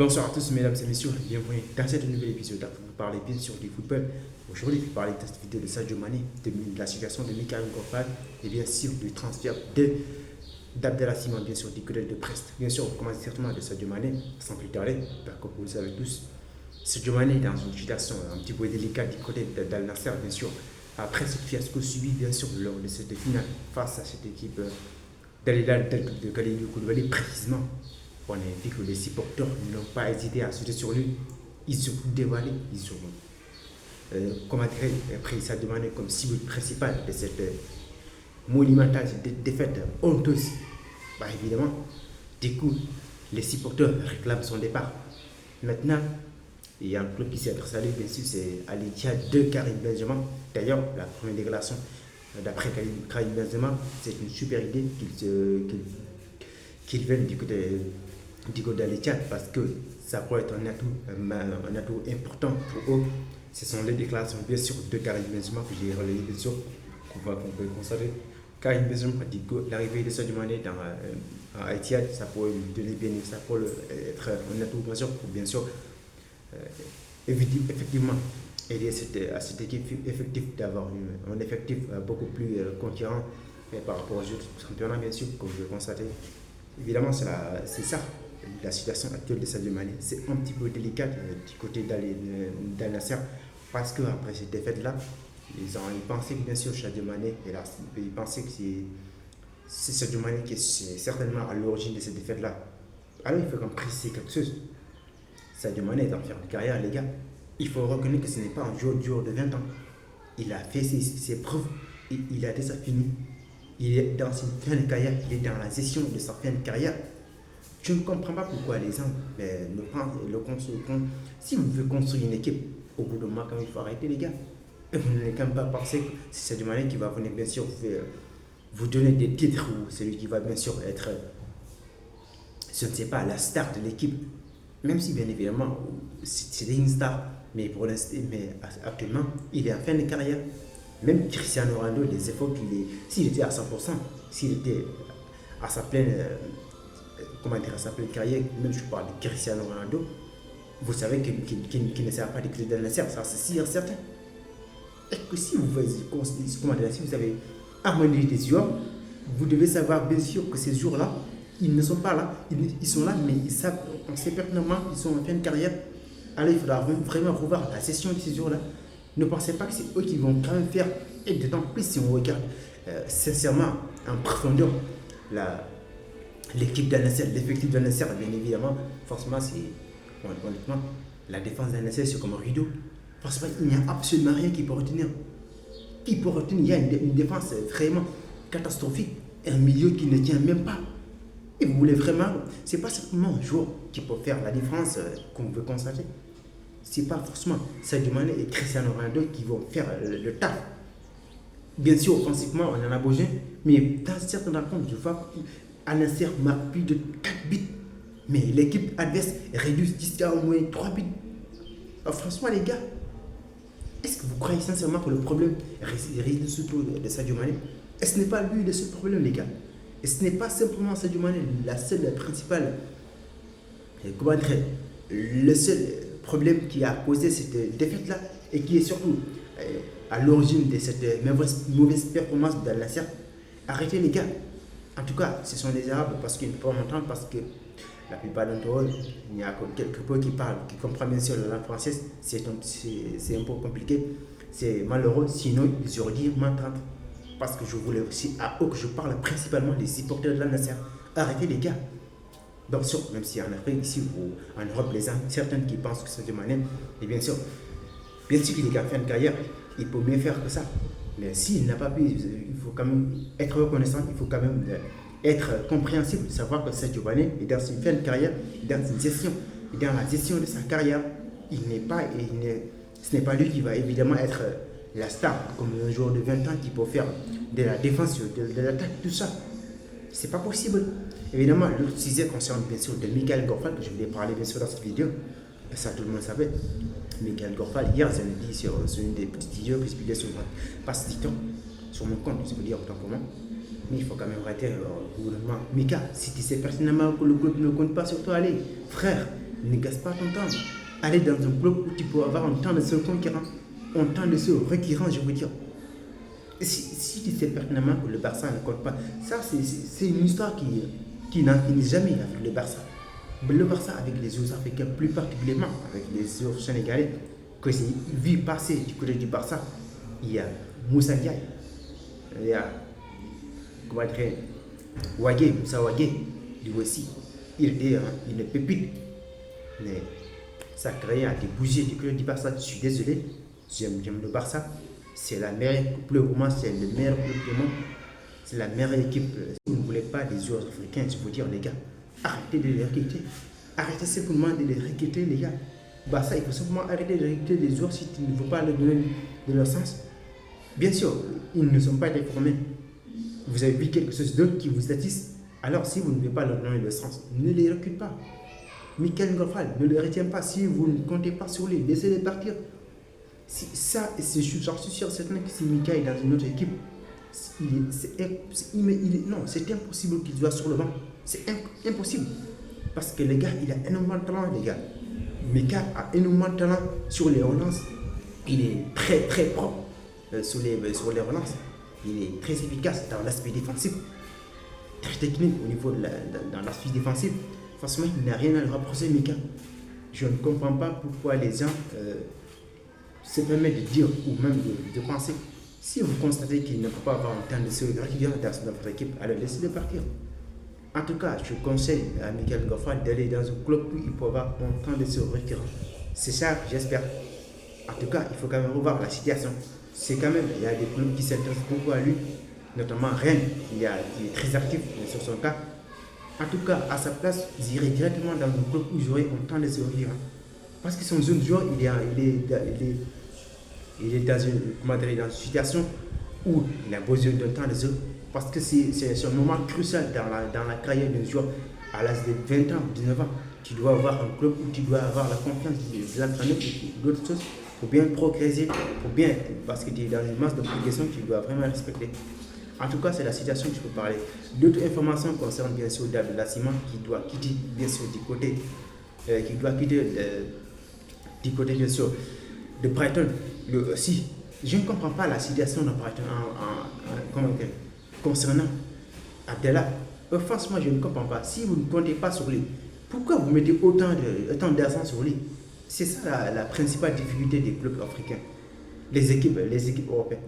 Bonsoir à tous, mesdames et messieurs, bienvenue dans cette nouvel épisode pour vous parler bien sûr du football. Aujourd'hui, je vais parler de cette vidéo de Sadio Mané, de la situation de Mikayil Gorfal et bien sûr du transfert d'Abdallah Simon, bien sûr, du côté de Brest. Bien sûr, on commence certainement de Sadio Mané, sans plus tarder, comme vous le savez tous. Sadio Mané est dans une situation un petit peu délicate du côté d'Al Nassr, bien sûr, après ce fiasco subi, bien sûr, lors de cette finale face à cette équipe d'Al-Hilal de Kalidou Koulibaly, précisément. On a vu que les supporters n'ont pas hésité à sauter sur lui. Ils ont dévoilé, ils ont pris Sadio Mané comme cible principale de cette monumentale défaite honteuse. Évidemment, du coup, les supporters réclament son départ. Maintenant, il y a un club qui s'est adressé à lui, bien sûr, c'est Al Ittihad de Karim Benzema. D'ailleurs, la première déclaration d'après Karim Benzema, c'est une super idée qu'il vienne du côté d'Al Ittihad parce que ça pourrait être un atout important pour eux. Ce sont les déclarations bien sûr de Karim Benzema que j'ai relayées bien sûr, qu'on peut constater. Karim Benzema dit que l'arrivée de Sadio Mané dans Al Ittihad, ça pourrait lui donner bien, ça pourrait être un atout bien sûr pour bien sûr effectivement aider à cette équipe effective d'avoir un effectif beaucoup plus conquérant par rapport aux autres championnats bien sûr, comme je le constater. Évidemment, c'est ça, la situation actuelle de Sadio Mané. C'est un petit peu délicat du côté d'Al Nassr parce qu'après cette défaite-là, ils pensaient que bien sûr Sadio Mané, ils pensaient que c'est Sadio Mané qui est certainement à l'origine de cette défaite-là. Alors il faut qu'on précise quelque chose. Sadio Mané est en fin de carrière, les gars. Il faut reconnaître que ce n'est pas un joueur de 20 ans. Il a fait ses preuves, il a déjà fini. Il est dans une fin de carrière, il est dans la gestion de sa fin de carrière. Je ne comprends pas pourquoi les gens le construisent. Si vous voulez construire une équipe, au bout de mois, quand il faut arrêter, les gars. Et vous n'allez quand même pas penser que c'est Sadio Mané qui va venir, bien sûr, vous donner des titres ou celui qui va, bien sûr, être, je ne sais pas, la star de l'équipe. Même si, bien évidemment, c'est une star, mais pour l'instant, actuellement, il est en fin de carrière. Même Cristiano Ronaldo, les efforts s'il était à 100%, s'il était à sa pleine, à sa pleine carrière, même je parle de Cristiano Ronaldo, vous savez qu'il ne sert pas de clé d'Al Nassr, ça c'est sûr certain. Et que si vous avez harmonisé des joueurs, vous devez savoir bien sûr que ces joueurs-là, ils ne sont pas là, ils sont là, mais ils savent, on sait pertinemment qu'ils sont en fin de carrière. Alors il faudra vraiment revoir la session de ces jours-là. Ne pensez pas que c'est eux qui vont quand même faire, et d'autant plus si on regarde sincèrement en profondeur l'équipe d'Al Nassr, l'effectif d'Al Nassr, bien évidemment, forcément, honnêtement, la défense d'Al Nassr, c'est comme un rideau. Forcément, il n'y a absolument rien qui peut retenir. Il y a une défense vraiment catastrophique, un milieu qui ne tient même pas. Et vous voulez vraiment, c'est pas simplement un joueur qui peut faire la différence qu'on veut constater. C'est pas forcément Sadio Mané et Cristiano Ronaldo qui vont faire le taf. Bien sûr, offensivement, on en a besoin, mais dans certaines rencontres, je vois qu'Al Nassr marque plus de 4 buts. Mais l'équipe adverse réduit jusqu'à au moins 3 buts. Alors, franchement, les gars, est-ce que vous croyez sincèrement que le problème réside surtout de Sadio Mané? Et ce n'est pas lui le seul problème, les gars. Et ce n'est pas simplement Sadio Mané, la principale, le seul problème qui a causé cette défaite-là et qui est surtout à l'origine de cette mauvaise performance d'Al Nassr. Arrêtez les gars. En tout cas, ce sont des Arabes parce qu'ils ne peuvent pas m'entendre parce que la plupart d'entre eux, il y a quelques peu qui parlent, qui comprennent bien sûr la langue française. C'est un peu compliqué. C'est malheureux, sinon ils auraient dit m'entendre. Parce que je voulais aussi à eux que je parle principalement des supporters de Al Nassr. Arrêtez les gars. Bien sûr, même si en Afrique, ici ou en Europe, les gens, certains qui pensent que c'est de manière, et bien sûr qu'il est en fin de carrière, il peut mieux faire que ça. Mais s'il n'a pas pu, il faut quand même être reconnaissant, il faut quand même être compréhensible, savoir que Sadio Mané est dans une fin de carrière, dans une gestion, dans la gestion de sa carrière. Ce n'est pas lui qui va évidemment être la star, comme un joueur de 20 ans qui peut faire de la défense, de l'attaque, tout ça. C'est pas possible. Évidemment, le sujet concerne bien sûr de Mikayil Gorfal, que je voulais parler bien sûr dans cette vidéo. Ça, tout le monde savait. Mikayil Gorfal, hier, j'ai dit sur une des petites vidéos que je publiais sur ma passe TikTok, sur mon compte, je peux dire autant pour moi. Mais il faut quand même arrêter le gouvernement. Mika, si tu sais pertinemment que le club ne compte pas sur toi, allez, frère, Ne gaspille pas ton temps. Aller dans un club où tu peux avoir un temps de se conquérant, un temps de se requérant, je veux dire. Si tu sais pertinemment que le Barça ne compte pas, ça c'est une histoire qui n'en finit jamais avec le Barça. Mais le Barça avec les autres Africains, plus particulièrement avec les autres Sénégalais, que j'ai vu passer du côté du Barça, il y a Moussa Diaye, il y a comment dire, Wagé, Moussa Wagé, lui aussi. Il était une pépite, mais sa carrière a été bougée du côté du Barça. Je suis désolé, j'aime le Barça. C'est la meilleure coupe, pour moi, c'est le meilleur club du monde. C'est la meilleure équipe. Si vous ne voulez pas des joueurs africains, je vous dire, les gars, arrêtez de les recruter. Arrêtez simplement de les recruter, les gars. Bah ça, il faut simplement arrêter de recruter les joueurs si tu ne veux pas leur donner de leur sens. Bien sûr, ils ne sont pas été formés. Vous avez vu quelque chose d'autre qui vous attise. Alors, si vous ne voulez pas leur donner le sens, ne les recrutez pas. Michael Ngofal, ne les retient pas. Si vous ne comptez pas sur lui, laissez-les partir. Si ça, j'en suis sûr certain que si Mika est dans une autre équipe, c'est impossible qu'il soit sur le banc. C'est impossible. Parce que les gars, il a énormément de talent, les gars. Mika a énormément de talent sur les relances. Il est très très propre sur les relances. Il est très efficace dans l'aspect défensif. Très technique au niveau dans l'aspect défensif. Franchement, il n'a rien à le rapprocher, Mika. Je ne comprends pas pourquoi les gens se permettent de dire ou même de penser. Si vous constatez qu'il ne peut pas avoir un temps de série régulière dans votre équipe, alors laissez-le partir. En tout cas, je conseille à Michael Ngofal d'aller dans un club où il peut avoir un temps de série régulière. C'est ça, j'espère. En tout cas, il faut quand même revoir la situation. C'est quand même, il y a des clubs qui s'intéressent beaucoup à lui, notamment Rennes, qui est très actif sur son cas. En tout cas, à sa place, j'irai directement dans un club où j'aurai un temps de série régulière. Parce que son jeune joueur, il est dans une situation où il a besoin d'un temps de jeu. Parce que c'est un moment crucial dans la carrière d'un joueur à l'âge de 20 ans, 19 ans. Tu dois avoir un club où tu dois avoir la confiance de l'entraîneur et d'autres choses pour bien progresser, parce que tu es dans une masse de progression que tu dois vraiment respecter. En tout cas, c'est la situation que je peux parler. D'autres informations concernent bien sûr Abdallah Sima qui doit quitter bien sûr du côté bien sûr de Brighton. Si je ne comprends pas la situation de Brighton concernant Abdallah. Franchement, je ne comprends pas. Si vous ne comptez pas sur lui, pourquoi vous mettez autant d'argent sur lui? C'est ça la principale difficulté des clubs africains, les équipes européennes.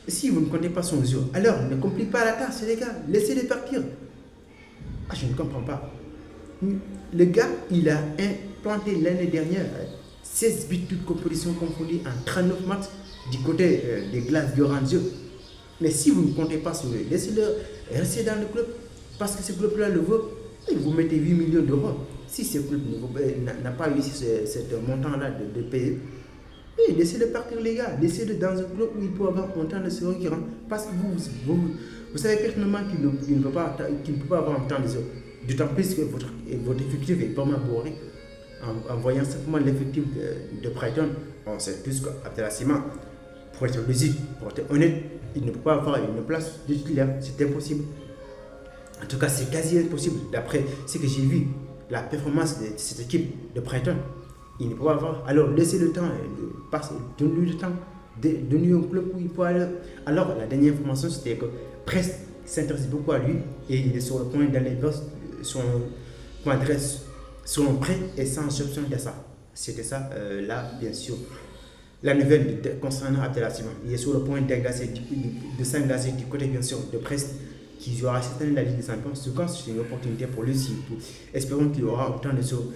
Si vous ne comptez pas son jeu, alors ne compliquez pas la tâche, les gars. Laissez-les partir. Je ne comprends pas. Le gars, il a implanté l'année dernière 16 buts de compétition confondues en 39 matchs du côté des glaces d'Orange. Mais si vous ne comptez pas sur lui, laissez-le rester dans le club. Parce que ce club-là le veut. Et vous mettez 8 millions d'euros. Si ce club n'a pas eu ce montant-là de payer, laissez-le partir, les gars. Laissez-le dans un club où il peut avoir un temps de série qui rentre. Parce que vous savez pertinemment qu'il ne peut pas avoir un temps de série. D'autant plus que votre effectif est vraiment bourré. En voyant simplement l'effectif de Brighton, on sait tous qu'Abdallah Sima, pour être logique, pour être honnête, il ne peut pas avoir une place de titulaire. C'est impossible. En tout cas, c'est quasi impossible. D'après ce que j'ai vu, la performance de cette équipe de Brighton, il ne peut pas avoir. Alors, laissez le temps passer. Donnez-lui le temps. Donnez-lui un club où il peut aller. Alors, la dernière information, c'était que Brest s'intéresse beaucoup à lui et il est sur le point d'aller vers son prêt et sans option de ça. C'était ça, là, bien sûr. La nouvelle concernant Abdallah Sima, il est sur le point de s'engager du côté, bien sûr, de Brest, qui jouera certainement la Ligue des Champions. C'est une opportunité pour lui. Espérons qu'il aura autant de choses,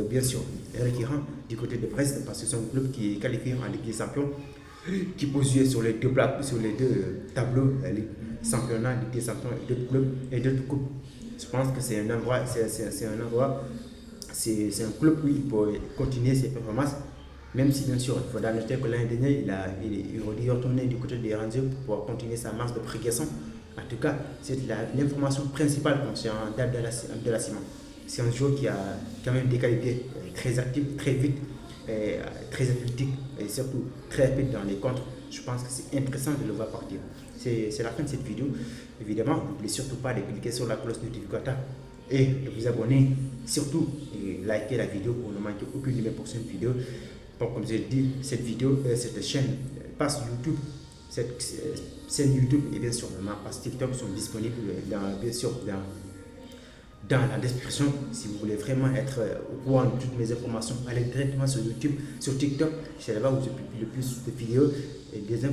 bien sûr, récurrent du côté de Brest, parce que c'est un club qui est qualifié en Ligue des Champions, qui peut jouer sur les deux tableaux, championnat, Ligue des Champions et d'autres clubs et d'autres coupes. Je pense que c'est un club où il peut continuer ses performances, même si bien sûr il faudra noter que l'année dernière il est retourné du côté des Rangers pour pouvoir continuer sa marche de progression. En tout cas, c'est l'information principale concernant Abdallah Sima. C'est un joueur qui a quand même des qualités très actives, très vite, très athlétique et surtout très rapide dans les contres. Je pense que c'est intéressant de le voir partir. C'est la fin de cette vidéo. Évidemment, n'oubliez surtout pas de cliquer sur la cloche notificateur et de vous abonner surtout. Et liker la vidéo pour ne manquer aucune de mes prochaines vidéos. Bon, comme je l'ai dit, cette chaîne passe YouTube. Cette chaîne YouTube et bien sûr ma page TikTok sont disponibles bien sûr dans la description. Si vous voulez vraiment être au courant de toutes mes informations, allez directement sur YouTube, sur TikTok. C'est là-bas où je publie le plus de vidéos et des informations.